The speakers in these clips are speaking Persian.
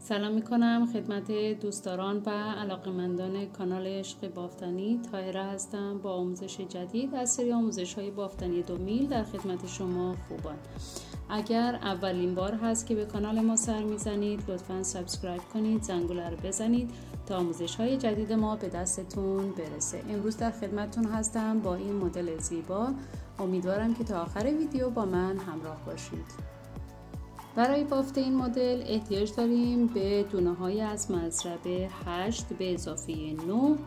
سلام میکنم خدمت دوستداران و علاقه‌مندان کانال عشق بافتنی. طاهره هستم با آموزش جدید از سری آموزش های بافتنی 2 میل در خدمت شما خوبان. اگر اولین بار هست که به کانال ما سر میزنید لطفاً سابسکرایب کنید، زنگوله رو بزنید تا آموزش های جدید ما به دستتون برسه. امروز در خدمتتون هستم با این مدل زیبا. امیدوارم که تا آخر ویدیو با من همراه باشید. برای بافت این مدل احتیاج داریم به دونه های از مضرب 8 به اضافه 9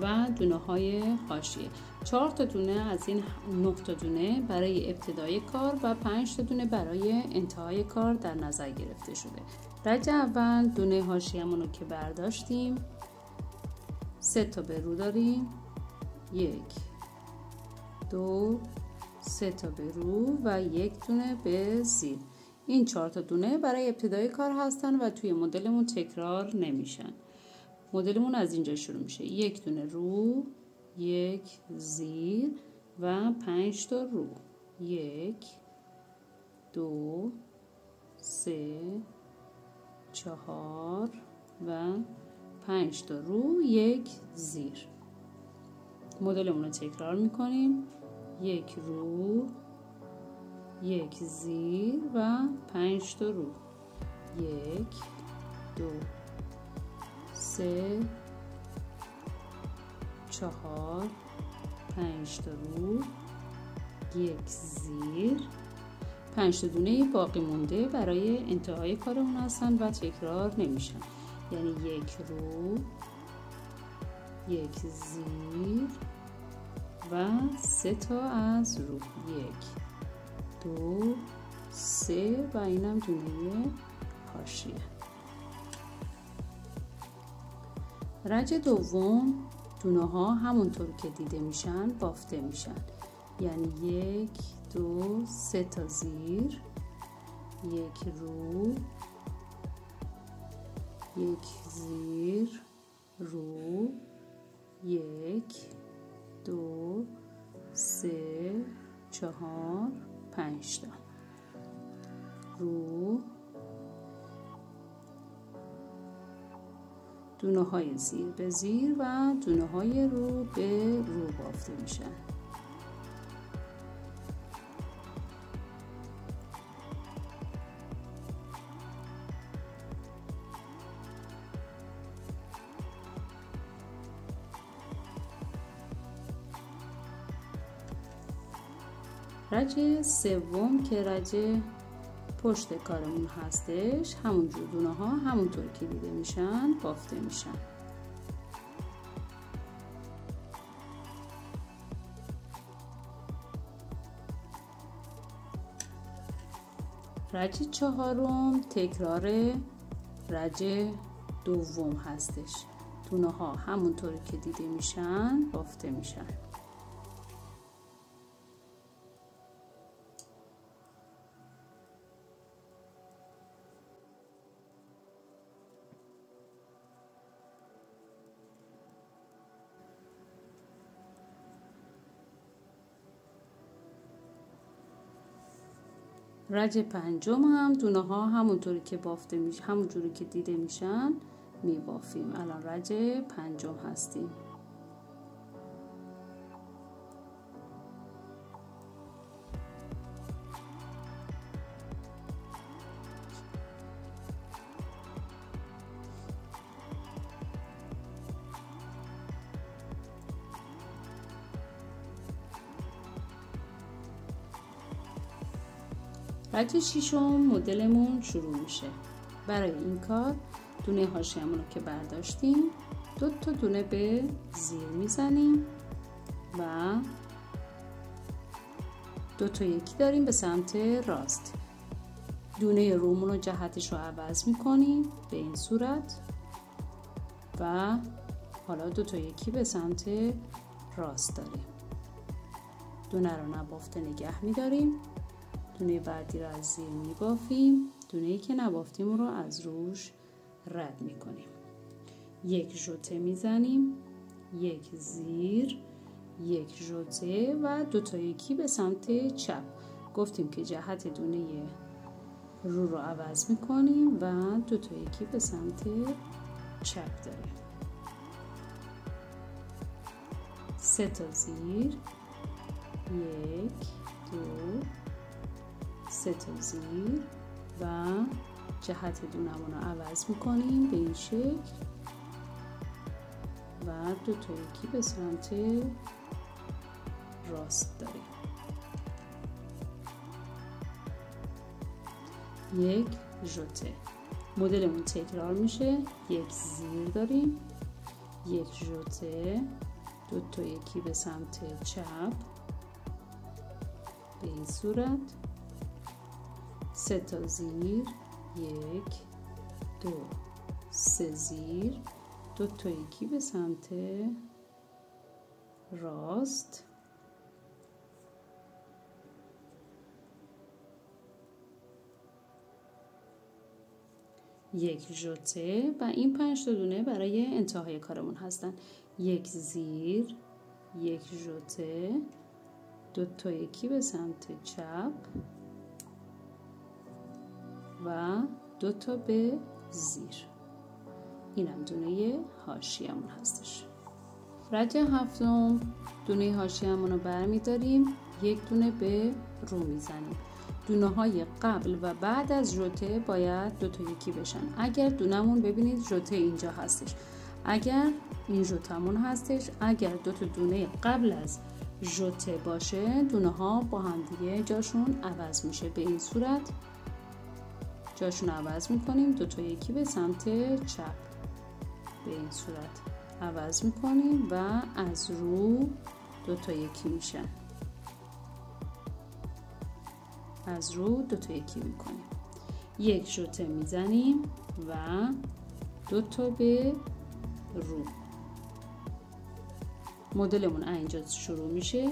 و دونه های حاشیه. 4 تا دونه از این 9 تا دونه برای ابتدای کار و 5 تا دونه برای انتهای کار در نظر گرفته شده. رج اول دونه حاشیه‌مون رو که برداشتیم 3 تا به رو داریم، 1 2 3 تا به رو و 1 دونه به زیر. این 4 تا دونه برای ابتدای کار هستن و توی مدلمون تکرار نمیشن. مدلمون از اینجا شروع میشه: 1 دونه رو، 1 زیر و 5 تا رو، 1 2 3 4 و 5 تا رو، 1 زیر. مدلمون رو تکرار میکنیم: 1 رو، 1 زیر و 5 تا رو، 1 2 3 4 5 تا رو، 1 زیر. 5 تا دونه باقی مونده برای انتهای کارمون هستن و تکرار نمیشن، یعنی 1 رو، 1 زیر و 3 تا از رو، 1 2 3 و اینم دونه حاشیه. رج دوم دونه ها همونطور که دیده میشن بافته میشن، یعنی 1 2 3 تا زیر، 1 رو، 1 زیر، رو، 1 2 3 4 5 تا رو. دونه های زیر به زیر و دونه های رو به رو بافته میشن. رج سوم که رج پشت کارمون هستش، همونجور دونه ها همونطور که دیده میشن بافته میشن. رج چهارم تکرار رج دوم هستش، دونه ها همونطور که دیده میشن بافته میشن. رج پنجم هم دونه ها همونطوری که بافته میشه، همونجوری که دیده میشن میبافیم. الان رج پنجم هستیم. رج ششم مدلمون شروع میشه. برای این کار دونه حاشیه‌مون رو که برداشتیم 2 تا دونه به زیر میزنیم و 2 تا یکی داریم به سمت راست. دونه رومون رو جهتش رو عوض میکنیم به این صورت و حالا 2 تا یکی به سمت راست داریم. دونه رو نبافته نگه میداریم، دونه بعدی رو از زیر میبافیم، دونه‌ای که نبافتیم رو از روش رد میکنیم. 1 ژوته میزنیم، 1 زیر، 1 ژوته و 2 تا یکی به سمت چپ. گفتیم که جهت دونه رو عوض میکنیم و 2 تا یکی به سمت چپ داریم. 3 تا زیر، 1 2 3 تا زیر و جهت دونمون رو عوض میکنیم به این شکل و 2 تا یکی به سمت راست داریم. 1 ژوته. مدلمون تکرار میشه. 1 زیر داریم، 1 ژوته، 2 تا یکی به سمت چپ به این صورت، 3 تا زیر، 1 2 3 زیر، 2 تا یکی به سمت راست، 1 ژوته و این 5 تا دونه برای انتهای کارمون هستن. 1 زیر، 1 ژوته، 2 تا یکی به سمت چپ و 2 تا به زیر. اینم دونه حاشیه‌مون هستش. رج هفتم دونه حاشیه‌مون رو برمی‌داریم، 1 دونه به رو میزنیم. دونه های قبل و بعد از ژوته باید 2 تا یکی بشن. اگر دونمون ببینید ژوته اینجا هستش، اگر این ژوتمون هستش، اگر 2 تا دونه قبل از ژوته باشه دونه ها با هم دیگه جاشون عوض میشه. به این صورت جاشون عوض میکنیم، 2 تا یکی به سمت چپ به این صورت عوض میکنیم و از رو 2 تا یکی میشن. از رو 2 تا یکی میکنیم، 1 ژوته میزنیم و 2 تا به رو. مدلمون اینجا شروع میشه.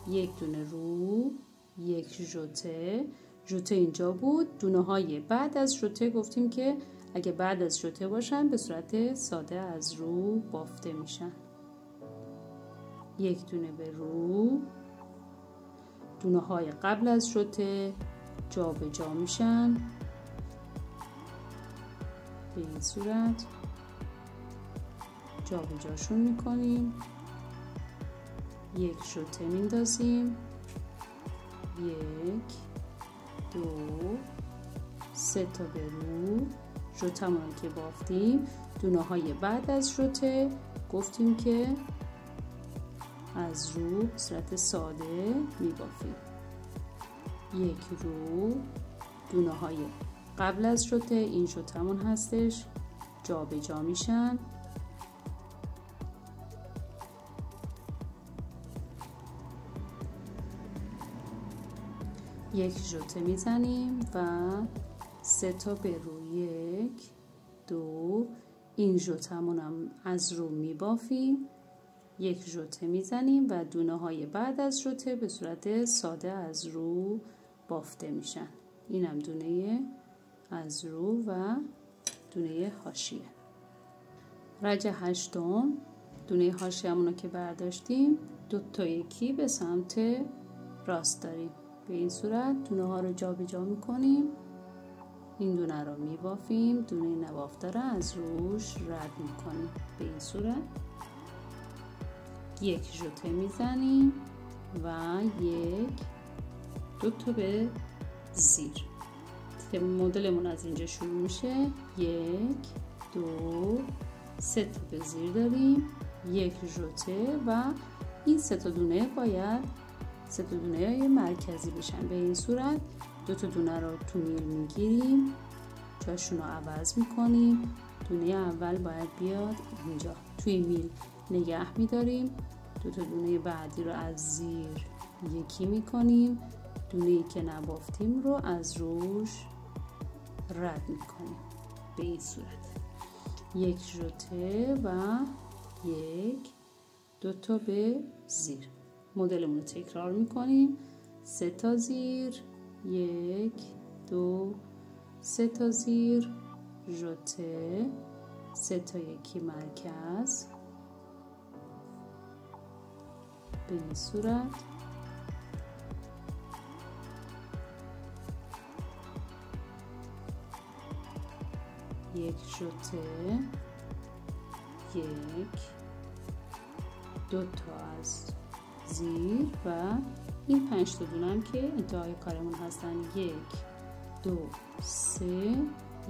1 دونه رو، 1 ژوته، ژوته اینجا بود. دونه های بعد از ژوته گفتیم که اگه بعد از ژوته باشن به صورت ساده از رو بافته میشن. 1 دونه به رو، دونه های قبل از ژوته جا به جا میشن به این صورت، جا به جاشون میکنیم، 1 ژوته میندازیم، 1 2 3 تا به رو. ژوتمون که بافتیم دونه های بعد از ژوته گفتیم که از رو به صورت ساده میبافیم. 1 رو، دونه های قبل از ژوته این ژوتمون هستش جا به جا میشن، 1 ژوته میزنیم و 3 تا به رو، 1 2 این ژوتمون هم از رو میبافیم، 1 ژوته میزنیم و دونه های بعد از ژوته به صورت ساده از رو بافته میشن. اینم دونه از رو و دونه حاشیه. رج هشتم دونه حاشیه‌مون رو که برداشتیم 2 تا یکی به سمت راست داریم. به این صورت دونه ها رو جا به جا میکنیم، این دونه رو میبافیم، دونه نبافته رو از روش رد میکنیم به این صورت. 1 ژوته میزنیم و 1 2 تا به زیر. مدلمون از اینجا شروع میشه. 1 2 3 تا به زیر داریم، 1 ژوته و این 3 تا دونه باید 3 تا دونه مرکزی بشن. به این صورت 2 تا دونه رو تو میل میگیریم، جاشون رو عوض میکنیم. دونه اول باید بیاد اینجا توی میل نگه میداریم، 2 تا دونه بعدی رو از زیر یکی میکنیم، دونه‌ای که نبافتیم رو از روش رد میکنیم به این صورت. 1 ژوته و 1 2 تا به زیر. مدلمون رو تکرار میکنیم. 3 تا زیر، 1 2 3 تا زیر، ژوته، 3 تا یکی مرکز به این صورت. یک ژوته، یک، دو تا از زیر و این 5 تا دونه هم که انتهای کارمون هستن. 1 2 3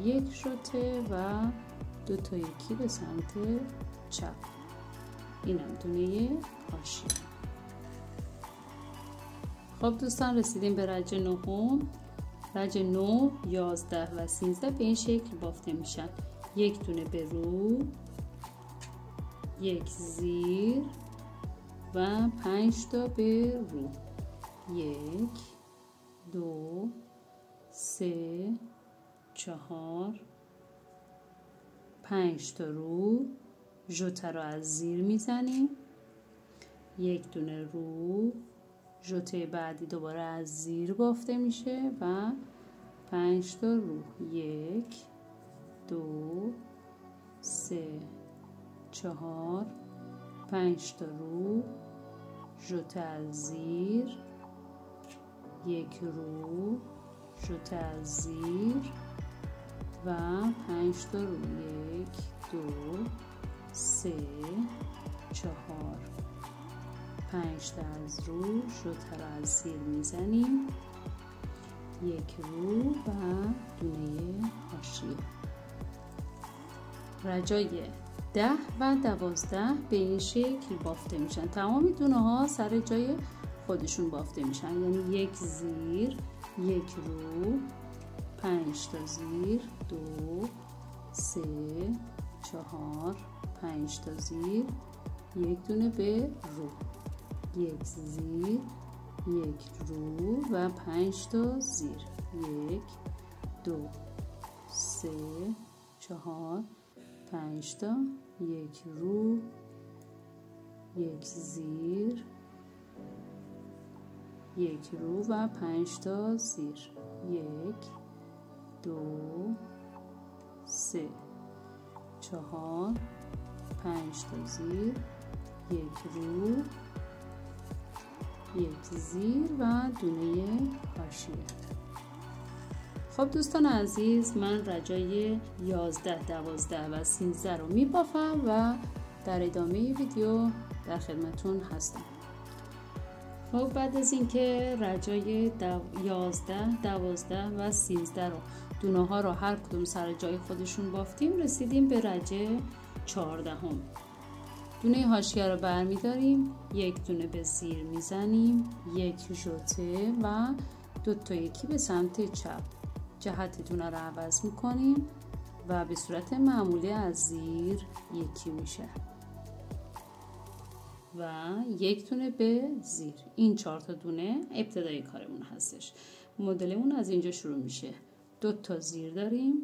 یک ژوته و 2 تا یکی به سمت چپ. اینم دونه حاشیه. خب دوستان رسیدیم به رج نهم. رج 9 11 و 13 به این شکل بافته میشن. یک دونه به رو، یک زیر و 5 تا به رو. 1 2 3 4 5 تا رو. ژوته رو از زیر میزنیم، یک دونه رو، ژوته بعدی دوباره از زیر بافته میشه و 5 تا رو. 1 2 3 4 5 تا رو، ژوته از زیر، یک رو، ژوته از زیر و 5 تا رو. 1 2 3 4 5 تا از رو، ژوته رو از زیر میزنیم، یک رو و دونه حاشیه. رجای 10 و 12 به این شکل بافته میشن. تمام دونه ها سر جای خودشون بافته میشن، یعنی یک زیر، یک رو، 5 تا زیر، 2 3 4 5 تا زیر، یک دونه به رو، یک زیر، یک رو و 5 تا زیر. 1 2 3 4 5 تا، یک رو، یک زیر، یک رو و 5 تا زیر. 1 2 3 4 5 تا زیر، یک رو، یک زیر و دونه حاشیه. خب دوستان عزیز، من رجای 11 12 و 13 رو میبافم و در ادامه ویدیو در خدمتون هستم. خب بعد از اینکه رجای 11 12 و 13 رو دونه ها رو هر کدوم سر جای خودشون بافتیم، رسیدیم به رج 14. دونه حاشیه رو برمیداریم، یک دونه به زیر میزنیم، یک ژوته و 2 تا یکی به سمت چپ. جهت دونه رو عوض میکنیم و به صورت معمولی از زیر یکی میشه و یک دونه به زیر. این 4 تا دونه ابتدای کارمون هستش. مدلمون از اینجا شروع میشه. 2 تا زیر داریم،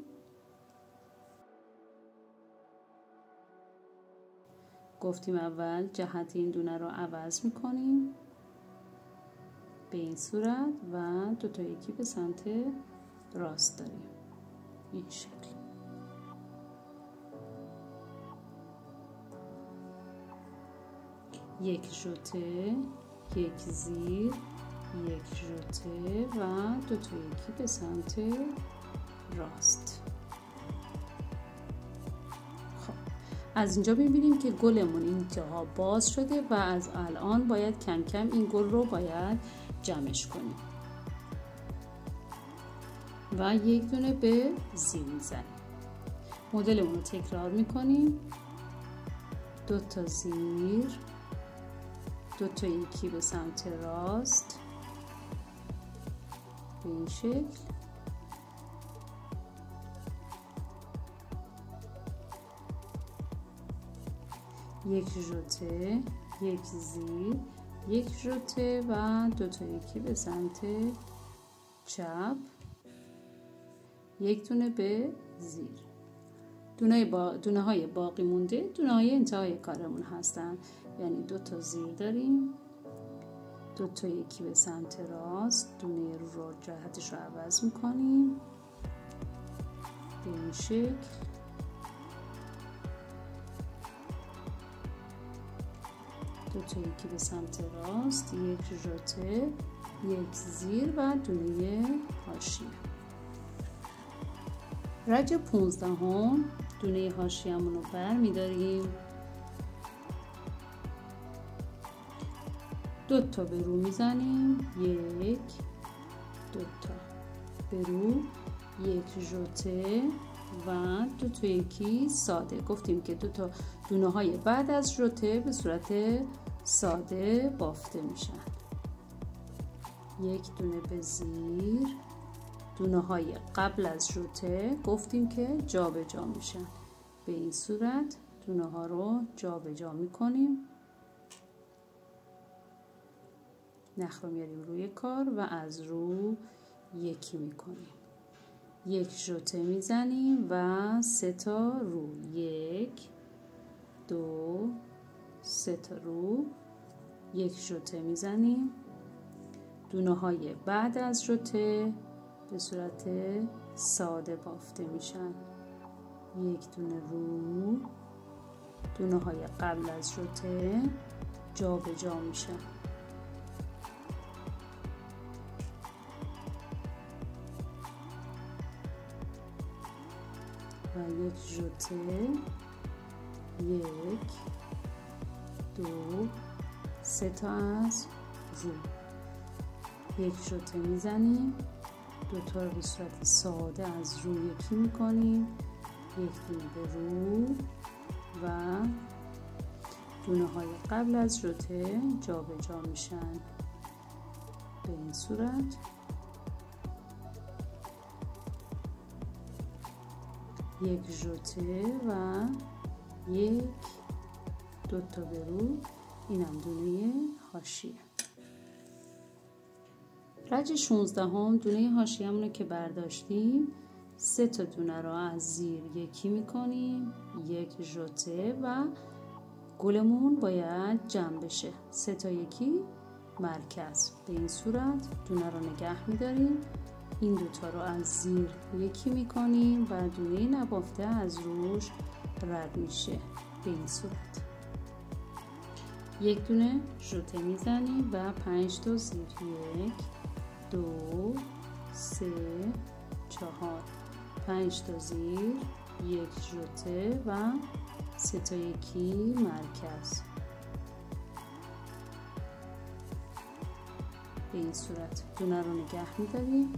گفتیم اول جهت این دونه رو عوض میکنیم به این صورت و 2 تا یکی به سمت راست داریم این شکل. یک ژوته، یک زیر، یک ژوته و 2 تا یکی به سمت راست. خب از اینجا می‌بینیم که گلمون اینجاها باز شده و از الان باید کم کم این گل رو باید جمعش کنیم و یک دونه به زیر میزنیم. مدلمون رو تکرار میکنیم. 2 تا زیر، 2 تا یکی به سمت راست به این شکل، یک ژوته، یک زیر، یک ژوته و 2 تا یکی به سمت چپ، یک دونه به زیر. دونه های باقی مونده دونه های انتهای کارمون هستن، یعنی 2 تا زیر داریم، 2 تا یکی به سمت راست، دونه رو جهتش رو عوض میکنیم به این شکل، 2 تا یکی به سمت راست، یک ژوته، یک زیر و دونه حاشیه. رج 15 دونه حاشیه‌مون رو بر می‌داریم، 2 تا به رو میزنیم، 1 2 تا به رو، 1 ژوته و 2 تا یکی ساده. گفتیم که 2 تا دونه های بعد از ژوته به صورت ساده بافته میشن. 1 دونه به زیر، دونه های قبل از ژوته گفتیم که جابجا میشن. به این صورت دونه ها رو جابجا میکنیم، نخ رو میاریم روی کار و از رو یکی میکنیم. 1 ژوته میزنیم و 3 تا رو، 1 2 3 تا رو، 1 ژوته میزنیم. دونه های بعد از ژوته به صورت ساده بافته میشن. 1 دونه رو، دونه های قبل از ژوته جابجا میشن. و 1 ژوته، 1 2 3 تا از رو، 1 ژوته میزنیم، 2 تا رو به صورت ساده از رو یکی میکنیم، 1 دونه به رو و دونه های قبل از ژوته جابجا میشن. به این صورت 1 ژوته و 1 2 تا به رو، اینم دونه حاشیه. رج 16 دونه حاشیه‌مون رو که برداشتیم، 3 تا دونه رو از زیر یکی میکنیم، 1 ژوته و گلمون باید جمع بشه، 3 تا یکی مرکز. به این صورت دونه رو نگه میداریم، این 2 تا رو از زیر یکی میکنیم و دونه نبافته از روش رد میشه. به این صورت 1 دونه ژوته میزنیم و 5 تا زیر، 1 2 3 4 5 تا زیر، 1 ژوته و 3 تا یکی مرکز. به این صورت دونه رو نگه میداریم،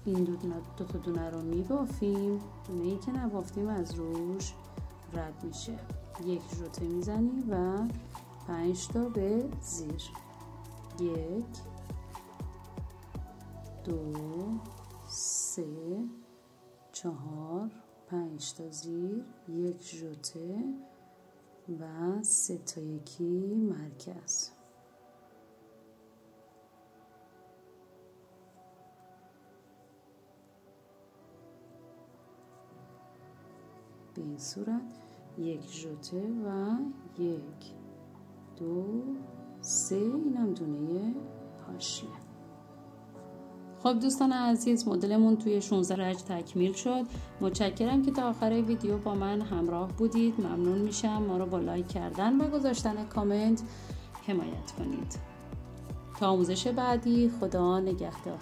این 2 تا دونه رو میبافیم، دونه ای که نبافتیم از روش رد میشه. 1 ژوته میزنیم و 5 تا به زیر، 1 2 3 4 5 تا زیر، 1 ژوته و 3 تا یکی مرکز. به این صورت 1 ژوته و 1 2 3، اینم دونه حاشیه. خب دوستان عزیز، مدلمون توی 16 رج تکمیل شد. متشکرم که تا آخر ویدیو با من همراه بودید. ممنون میشم ما رو با لایک کردن و گذاشتن کامنت حمایت کنید. تا آموزش بعدی، خدا نگهدار.